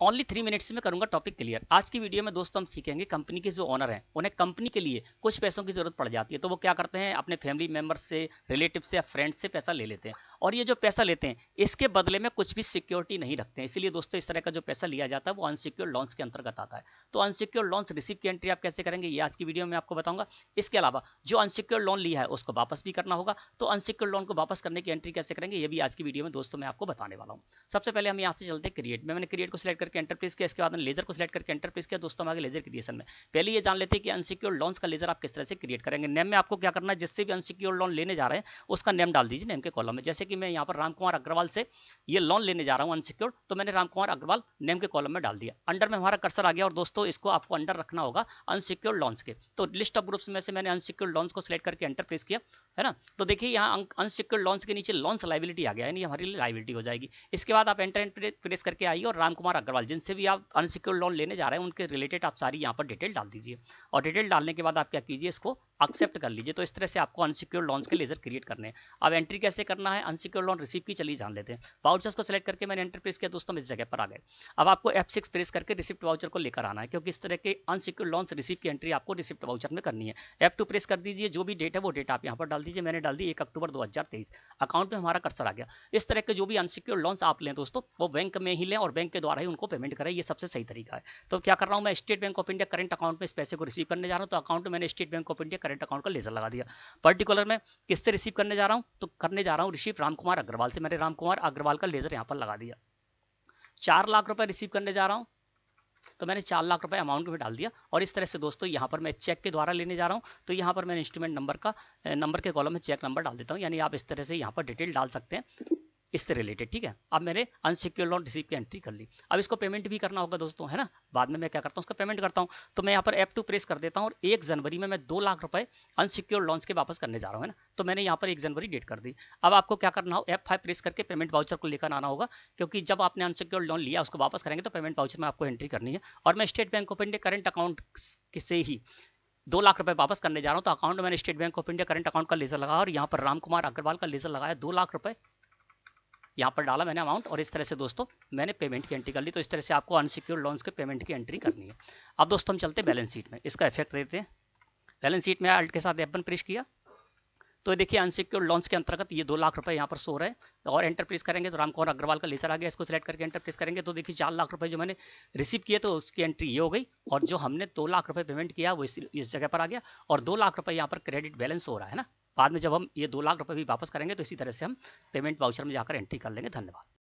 Only 3 minutes में करूंगा topic clear. आज की वीडियो में दोस्तों हम सीखेंगे कंपनी के जो ओनर हैं उन्हें कंपनी के लिए कुछ पैसों की जरूरत पड़ जाती है, तो वो क्या करते हैं, अपने फैमिली मेंबर्स से, रिलेटिव से या फ्रेंड्स से पैसा ले लेते हैं। और ये जो पैसा लेते हैं इसके बदले में कुछ भी सिक्योरिटी नहीं रखते हैं। इसीलिए दोस्तों इस तरह का जो पैसा लिया जाता है वो अनसिक्योर्ड लोन्स के अंतर्गत आता है। तो अनसिक्योर्ड लोन्स रिसीव की एंट्री आप कैसे करेंगे ये आज की वीडियो में आपको बताऊंगा। इसके अलावा जो अनसिक्योर्ड लोन लिया है उसको वापस भी करना होगा, तो अनसिक्योर्ड लोन को वापस करने की एंट्री कैसे करेंगे ये भी आज की वीडियो में दोस्तों मैं आपको बताने वाला हूँ। सबसे पहले हम यहाँ से चलते हैं क्रिएट में। मैंने क्रिएट को सिलेक्ट करके एंटर प्रेस किया, इसके बाद लेजर को सिलेक्ट करके एंटर प्रेस किया। दोस्तों हम आगे लेजर क्रिएशन में पहले ये जान लेते हैं कि अनसिक्योर्ड लोन्स का लेजर आप किस तरह से क्रिएट करेंगे। नेम में आपको क्या करना है, जिससे भी अनसिक्योर्ड लोन लेने जा रहे हैं उसका नेम डाल दीजिए नेम के कॉलम में। जैसे कि मैं यहाँ पर रामकुमार अग्रवाल से ये लोन लेने जा रहा हूँ अनसिक्योर्ड, तो मैंने रामकुमार अग्रवाल नेम के कॉलम में डाल दिया। अंडर में हमारा कर्सर आ गया और दोस्तों इसको आपको अंडर रखना होगा अनसिक्योर्ड लोन्स के। तो लिस्ट ऑफ ग्रुप्स में से मैंने अनसिक्योर्ड लोन्स को सिलेक्ट करके एंटर प्रेस किया, है ना। तो देखिए यहाँ अनसिक्योर्ड लोन्स के नीचे लोन्स लाइबिलिटी आ गया, यानी हमारी लाइबिलिटी हो जाएगी। इसके बाद आप एंटर प्रेस करके आइए और रामकुमार अग्रवाल जिनसे भी आप अनसिक्योर्ड लोन लेने जा रहे हैं उनके रिलेटेड आप सारी यहाँ पर डिटेल डाल दीजिए। और डिटेल डालने के बाद आप क्या कीजिए, इसको एक्सेप्ट कर लीजिए। तो इस तरह से आपको अनसिक्योर्ड लोन्स के लेजर क्रिएट करने हैं। अब एंट्री कैसे करना है, अनसिक्योर्ड लोन रिसीव की चलिए जान लेते हैं। वाउचर्स को सिलेक्ट करके मैंने एंटर प्रेस किया, दोस्तों इस जगह पर आ गए। अब आपको F6 प्रेस करके रिसिप्ट वाउचर को लेकर आना है, क्योंकि इस तरह के अनसिक्योर्ड लोन्स रिसीव की एंट्री आपको रिसिप्ट वाउचर में करनी है। F2 प्रेस कर दीजिए, जो भी डेट है वो डेट आप यहाँ पर डाल दीजिए। मैंने डाल दी 1 अक्टूबर 2023। अकाउंट में हमारा कर्सर आ गया। इस तरह के जो भी अनसिक्योर्ड लोन्स आप लें दोस्तों वो बैंक में ही लें और बैंक के द्वारा ही उनको पेमेंट करें, ये सबसे सही तरीका है। तो क्या कर रहा हूँ मैं, state bank of India current account में इस पैसे को रिसीव करने जा रहा हूँ। तो अकाउंट में मैंने state bank of India current account का लेजर लगा दिया। पर्टिकुलर में किससे रिसीव करने जा रहा हूँ, तो करने जा रहा हूँ रिसीव रामकुमार अग्रवाल से। मैंने रामकुमार अग्रवाल का लेजर यहाँ पर लगा दिया। 4 लाख रुपए रिसीव करने जा रहा हूँ, तो मैंने 4 लाख रुपए अमाउंट में डाल दिया। और इस तरह से दोस्तों यहाँ पर मैं चेक के द्वारा लेने जा रहा हूँ, तो यहाँ पर मैंने इंस्ट्रूमेंट नंबर के कॉलम में चेक नंबर डाल देता हूँ। यानी आप इस तरह से यहाँ पर डिटेल डाल सकते हैं इससे रिलेटेड, ठीक है। अब मैंने अनसिक्योर्ड लोन रिसीव की एंट्री कर ली। अब इसको पेमेंट भी करना होगा दोस्तों, है ना। बाद में मैं क्या करता हूँ, उसका पेमेंट करता हूँ। तो मैं यहाँ पर F2 प्रेस कर देता हूँ और 1 जनवरी में मैं 2 लाख रुपए अनसिक्योर्ड लोन्स के वापस करने जा रहा हूँ, है ना। तो मैंने यहाँ पर 1 जनवरी डेट कर दी। अब आपको क्या करना हो, F5 प्रेस करके पेमेंट वाउचर को लेकर आना होगा, क्योंकि जब आपने अनसिक्योर्ड लोन लिया उसको वापस करेंगे तो पेमेंट वाउचर में आपको एंट्री करनी है। और मैं state bank of India current account से ही 2 लाख रुपए वापस करने जा रहा हूँ। तो अकाउंट में मैंने state bank of India current account का लेजर लगाया और यहाँ पर रामकुमार अग्रवाल का लेजर लगाया। 2 लाख रुपए यहाँ पर डाला मैंने अमाउंट, और इस तरह से दोस्तों मैंने पेमेंट की एंट्री कर ली। तो इस तरह से आपको अनसिक्योर्ड लोन्स के पेमेंट की एंट्री करनी है। अब दोस्तों हम चलते हैं बैलेंस शीट में, इसका इफेक्ट देते हैं। बैलेंस शीट में अल्ट के साथ F1 प्रेस किया, तो देखिए अनसिक्योर्ड लोन्स के अंतर्गत ये 2 लाख रुपए यहाँ पर शो रहे हैं। और एंटर प्रेस करेंगे तो रामकुमार अग्रवाल का लेजर आ गया, इसको सिलेक्ट करके एंटर प्रेस करेंगे तो देखिए 4 लाख रुपए जो मैंने रिसीव किए तो उसकी एंट्री ये हो गई। और जो हमने 2 लाख रुपए पेमेंट किया वो इस जगह पर आ गया। और 2 लाख रुपए यहाँ पर क्रेडिट बैलेंस हो रहा है ना। बाद में जब हम ये 2 लाख रुपए भी वापस करेंगे तो इसी तरह से हम पेमेंट वाउचर में जाकर एंट्री कर लेंगे। धन्यवाद।